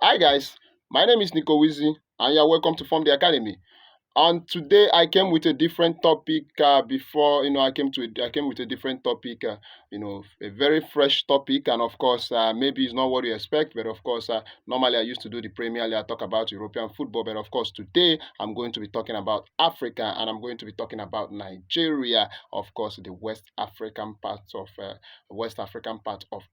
Hi guys, my name is Nicowizzy and you're welcome to Form the Academy. And today I came with a different topic. Before I came with a different topic. A very fresh topic, and of course, maybe it's not what you expect, but of course, normally I used to do the Premier League. I talk about European football, but of course, today I'm going to be talking about Africa, and I'm going to be talking about Nigeria. Of course, the West African part of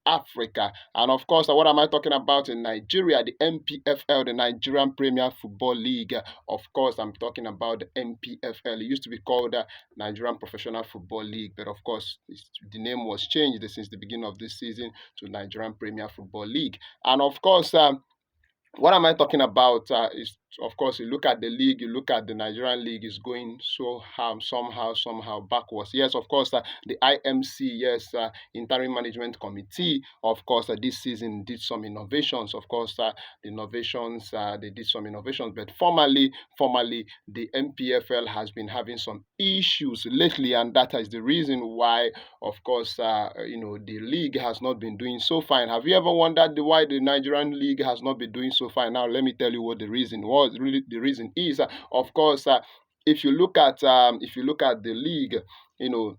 Africa, and of course, what am I talking about in Nigeria? The NPFL, the Nigerian Premier Football League. Of course, I'm talking about the NPFL. It used to be called Nigerian Professional Football League, but of course, the name was changed since the beginning of this season to Nigerian Premier Football League. And of course, what am I talking about? Is of course you look at the league, you look at the Nigerian league is going somehow backwards. Yes, of course, the IMC, yes, Interim Management Committee, of course, this season did some innovations. Of course, the innovations they did some innovations, but formally, the NPFL has been having some issues lately, and that is the reason why, of course, the league has not been doing so fine. Have you ever wondered why the Nigerian league has not been doing so fine? Now, let me tell you what the reason was. Really, the reason is, of course, if you look at the league, you know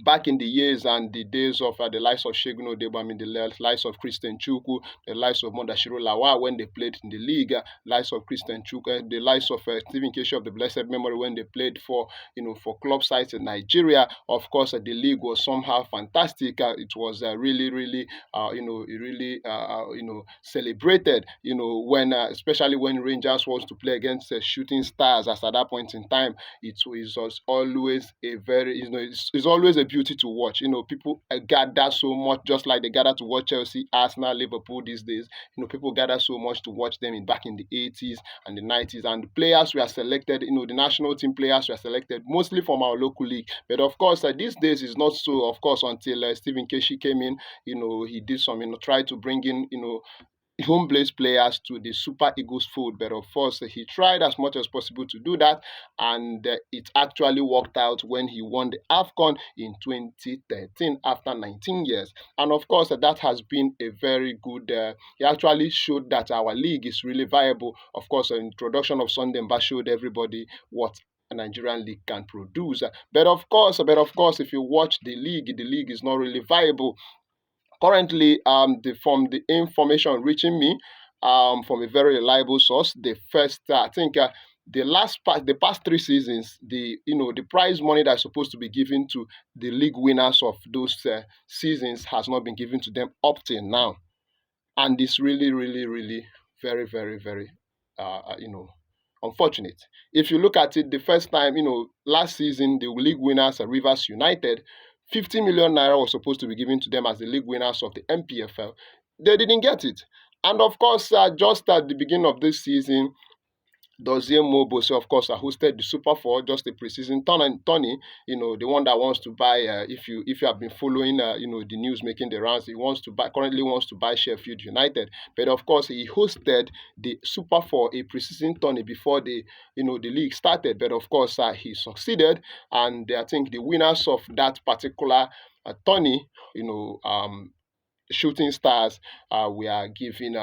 back in the years and the days of the likes of Shegun Odebo, the likes of Christian Chukwu, the likes of Mondashiro Lawa when they played in the league, likes of Christian Chukwu, the likes of Stephen Keshi of the blessed memory when they played for club sides in Nigeria. Of course, the league was somehow fantastic. It was celebrated. When especially when Rangers was to play against Shooting Stars, as at that point in time, it was always a very it's always a beauty to watch. People gather so much, just like they gather to watch Chelsea, Arsenal, Liverpool these days. People gather so much to watch them back in the 80s and the 90s, and the players were selected. The national team players were selected mostly from our local league. But of course, these days is not so. Of course, until Stephen Keshi came in, he did some, tried to bring in, home-based players to the Super Eagles fold. But of course, he tried as much as possible to do that, and it actually worked out when he won the AFCON in 2013 after 19 years. And of course, that has been a very good. He actually showed that our league is really viable. Of course, the introduction of Sunday Mba showed everybody what a Nigerian league can produce. But of course, if you watch the league is not really viable. Currently, from the information reaching me from a very reliable source, the first, I think, the past 3 seasons, the prize money that's supposed to be given to the league winners of those seasons has not been given to them up till now, and it's really, really, really very, very, very, unfortunate. If you look at it, the first time, last season, the league winners, Rivers United, 50 million naira was supposed to be given to them as the league winners of the NPFL. They didn't get it. And of course, just at the beginning of this season, Dozie Mobose, of course, hosted the Super Four, just a preseason tourney. The one that wants to buy. If you have been following, the news making the rounds, he currently wants to buy Sheffield United. But of course, he hosted the Super Four, a preseason tourney before the league started. But of course, he succeeded, and I think the winners of that particular tourney, Shooting Stars, we are giving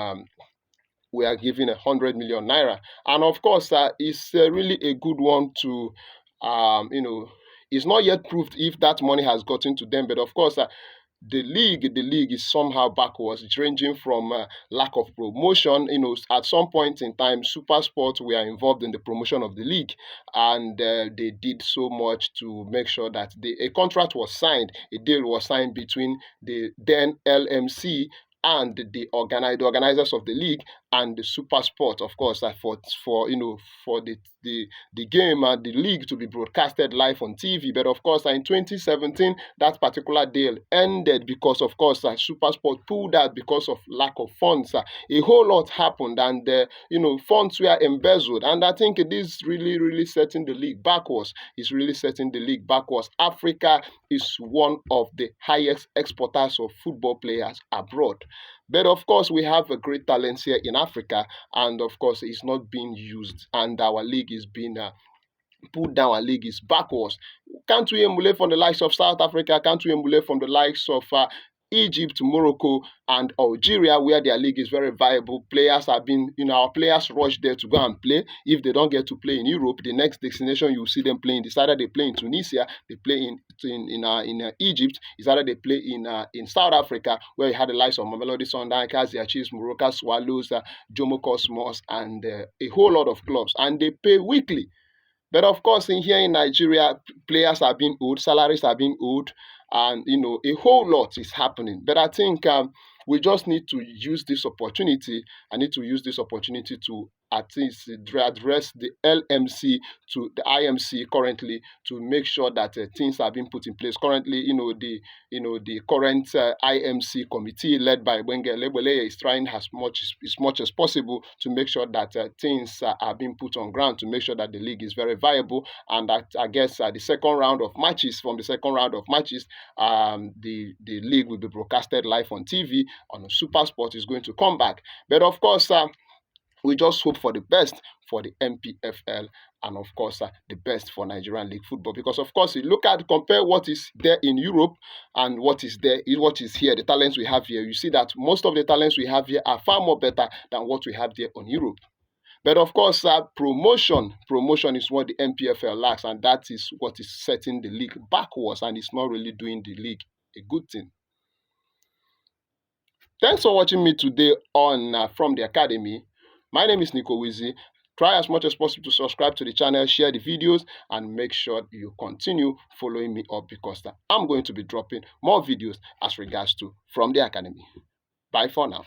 100 million naira. And of course, it's really a good one to, it's not yet proved if that money has gotten to them. But of course, the league is somehow backwards. It's ranging from lack of promotion. At some point in time, Super Sport were involved in the promotion of the league, and they did so much to make sure that a contract was signed, a deal was signed between the then LMC and the organizers of the league and the Super Sport, of course, for the game and the league to be broadcasted live on TV. But of course, in 2017, that particular deal ended because, of course, Super Sport pulled out because of lack of funds. A whole lot happened, and funds were embezzled. And I think it is really, really setting the league backwards. It's really setting the league backwards. Africa is one of the highest exporters of football players abroad. But of course, we have a great talent here in Africa, and of course, it's not being used, and our league is being pulled down. Our league is backwards. Can't we emulate from the likes of South Africa? Can't we emulate from the likes of Egypt, Morocco, and Algeria, where their league is very viable. Players have been, our players rush there to go and play. If they don't get to play in Europe, the next destination you see them playing, it's either they play in Tunisia, they play in Egypt, it's either they play in South Africa, where you had the likes of Mamelodi Sundowns, the Chiefs, Moroka Swallows, Jomo Cosmos, and a whole lot of clubs, and they pay weekly. But of course, in here in Nigeria, players are being owed, salaries are being owed, and a whole lot is happening. But I think we just need to use this opportunity. I need to use this opportunity to at least address the LMC to the IMC currently, to make sure that things are being put in place. Currently, the current IMC committee led by Wenge Lebele is trying as much as possible to make sure that things are being put on ground, to make sure that the league is very viable, and that I guess from the second round of matches, the league will be broadcasted live on TV on Super Sport is going to come back. But of course, we just hope for the best for the NPFL, and of course the best for Nigerian League football, because of course you compare what is there in Europe and what is here, the talents we have here. You see that most of the talents we have here are far more better than what we have there on Europe. But of course, promotion is what the NPFL lacks, and that is what is setting the league backwards, and it's not really doing the league a good thing. Thanks for watching me today on From the Academy. My name is Nicowizzy. Try as much as possible to subscribe to the channel, share the videos, and make sure you continue following me up, because I'm going to be dropping more videos as regards to From the Academy. Bye for now.